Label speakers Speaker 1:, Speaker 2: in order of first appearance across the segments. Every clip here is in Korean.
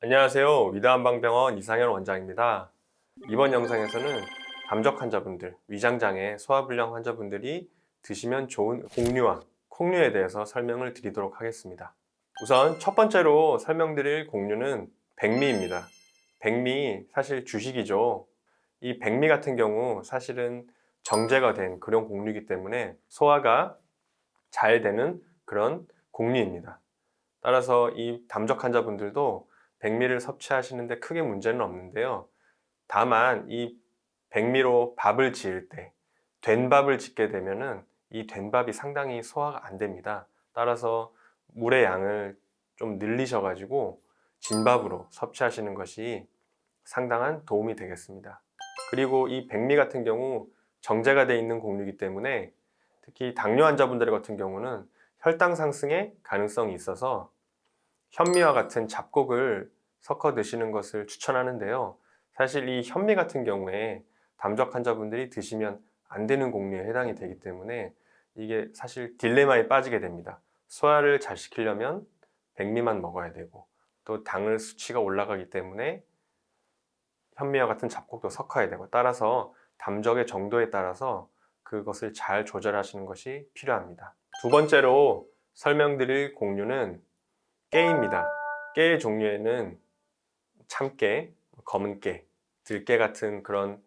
Speaker 1: 안녕하세요. 위다한방병원 이상현 원장입니다. 이번 영상에서는 담적 환자분들, 위장장애, 소화불량 환자분들이 드시면 좋은 곡류와 콩류에 대해서 설명을 드리도록 하겠습니다. 우선 첫 번째로 설명드릴 곡류는 백미입니다. 백미 사실 주식이죠. 이 백미 같은 경우 사실은 정제가 된 그런 곡류이기 때문에 소화가 잘 되는 그런 곡류입니다. 따라서 이 담적 환자분들도 백미를 섭취하시는데 크게 문제는 없는데요. 다만 이 백미로 밥을 지을 때 된 밥을 짓게 되면은 이 된 밥이 상당히 소화가 안 됩니다. 따라서 물의 양을 좀 늘리셔 가지고 진밥으로 섭취하시는 것이 상당한 도움이 되겠습니다. 그리고 이 백미 같은 경우 정제가 되어 있는 곡류이기 때문에 특히 당뇨 환자분들 같은 경우는 혈당 상승의 가능성이 있어서 현미와 같은 잡곡을 섞어 드시는 것을 추천하는데요. 사실 이 현미 같은 경우에 담적 환자분들이 드시면 안 되는 곡류에 해당이 되기 때문에 이게 사실 딜레마에 빠지게 됩니다. 소화를 잘 시키려면 백미만 먹어야 되고 또 당을 수치가 올라가기 때문에 현미와 같은 잡곡도 섞어야 되고 따라서 담적의 정도에 따라서 그것을 잘 조절하시는 것이 필요합니다. 두 번째로 설명드릴 곡류는 깨입니다. 깨의 종류에는 참깨, 검은깨, 들깨 같은 그런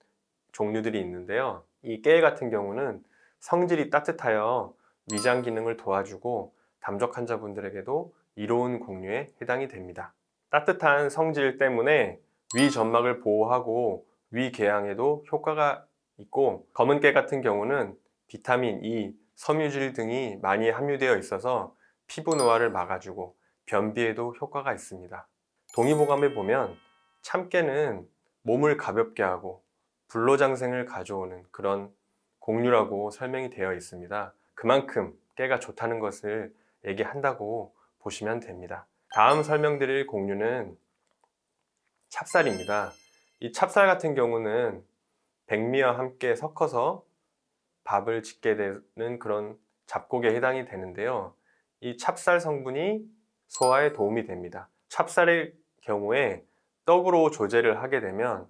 Speaker 1: 종류들이 있는데요. 이 깨 같은 경우는 성질이 따뜻하여 위장 기능을 도와주고 담적 환자분들에게도 이로운 곡류에 해당이 됩니다. 따뜻한 성질 때문에 위 점막을 보호하고 위 궤양에도 효과가 있고 검은깨 같은 경우는 비타민 E, 섬유질 등이 많이 함유되어 있어서 피부 노화를 막아주고 변비에도 효과가 있습니다. 동의보감에 보면 참깨는 몸을 가볍게 하고 불로장생을 가져오는 그런 곡류라고 설명이 되어 있습니다. 그만큼 깨가 좋다는 것을 얘기한다고 보시면 됩니다. 다음 설명드릴 곡류는 찹쌀입니다. 이 찹쌀 같은 경우는 백미와 함께 섞어서 밥을 짓게 되는 그런 잡곡에 해당이 되는데요. 이 찹쌀 성분이 소화에 도움이 됩니다. 찹쌀의 경우에 떡으로 조제를 하게 되면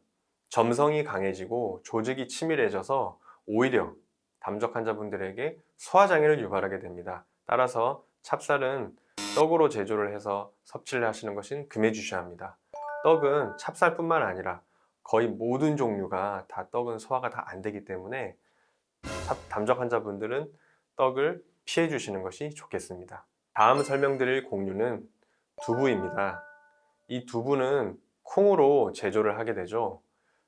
Speaker 1: 점성이 강해지고 조직이 치밀해져서 오히려 담적 환자분들에게 소화장애를 유발하게 됩니다. 따라서 찹쌀은 떡으로 제조를 해서 섭취를 하시는 것은 금해 주셔야 합니다. 떡은 찹쌀뿐만 아니라 거의 모든 종류가 다 떡은 소화가 다 안 되기 때문에 담적 환자분들은 떡을 피해 주시는 것이 좋겠습니다. 다음 설명드릴 곡류는 두부입니다. 이 두부는 콩으로 제조를 하게 되죠.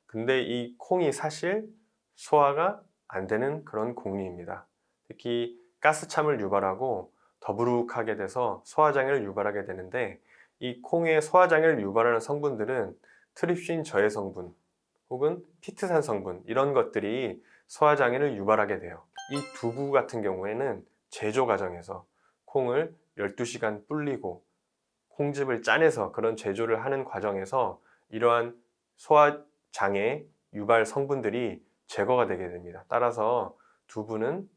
Speaker 1: 근데 이 콩이 사실 소화가 안 되는 그런 곡류입니다. 특히 가스참을 유발하고 더부룩하게 돼서 소화장애를 유발하게 되는데 이 콩의 소화장애를 유발하는 성분들은 트립신 저해 성분 혹은 피트산 성분 이런 것들이 소화장애를 유발하게 돼요. 이 두부 같은 경우에는 제조 과정에서 콩을 12시간 불리고 콩즙을 짜내서 그런 제조를 하는 과정에서 이러한 소화장애 유발 성분들이 제거가 되게 됩니다. 따라서 두부는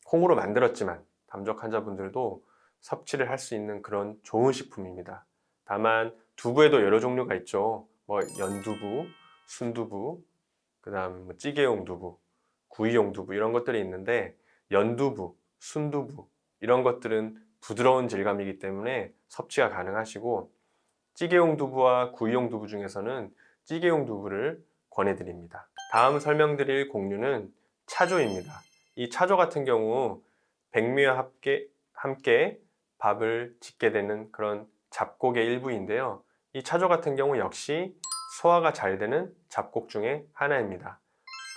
Speaker 1: 콩으로 만들었지만 담적 환자분들도 섭취를 할 수 있는 그런 좋은 식품입니다. 다만 두부에도 여러 종류가 있죠. 뭐 연두부, 순두부, 그다음 뭐 찌개용 두부, 구이용 두부 이런 것들이 있는데 연두부, 순두부 이런 것들은 부드러운 질감이기 때문에 섭취가 가능하시고 찌개용 두부와 구이용 두부 중에서는 찌개용 두부를 권해드립니다. 다음 설명드릴 곡류는 차조입니다. 이 차조 같은 경우 백미와 함께 밥을 짓게 되는 그런 잡곡의 일부인데요. 이 차조 같은 경우 역시 소화가 잘 되는 잡곡 중에 하나입니다.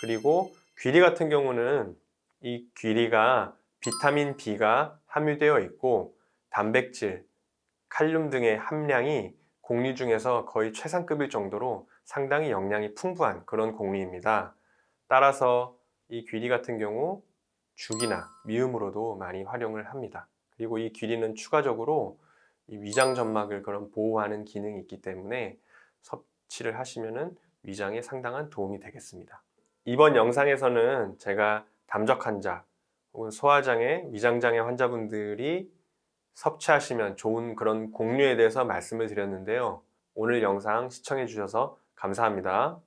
Speaker 1: 그리고 귀리 같은 경우는 이 귀리가 비타민 B가 함유되어 있고 단백질, 칼륨 등의 함량이 곡류 중에서 거의 최상급일 정도로 상당히 영양이 풍부한 그런 곡류입니다. 따라서 이 귀리 같은 경우 죽이나 미음으로도 많이 활용을 합니다. 그리고 이 귀리는 추가적으로 이 위장 점막을 그런 보호하는 기능이 있기 때문에 섭취를 하시면은 위장에 상당한 도움이 되겠습니다. 이번 영상에서는 제가 담적 환자 혹은 소화장애, 위장장애 환자분들이 섭취하시면 좋은 그런 곡류에 대해서 말씀을 드렸는데요. 오늘 영상 시청해 주셔서 감사합니다.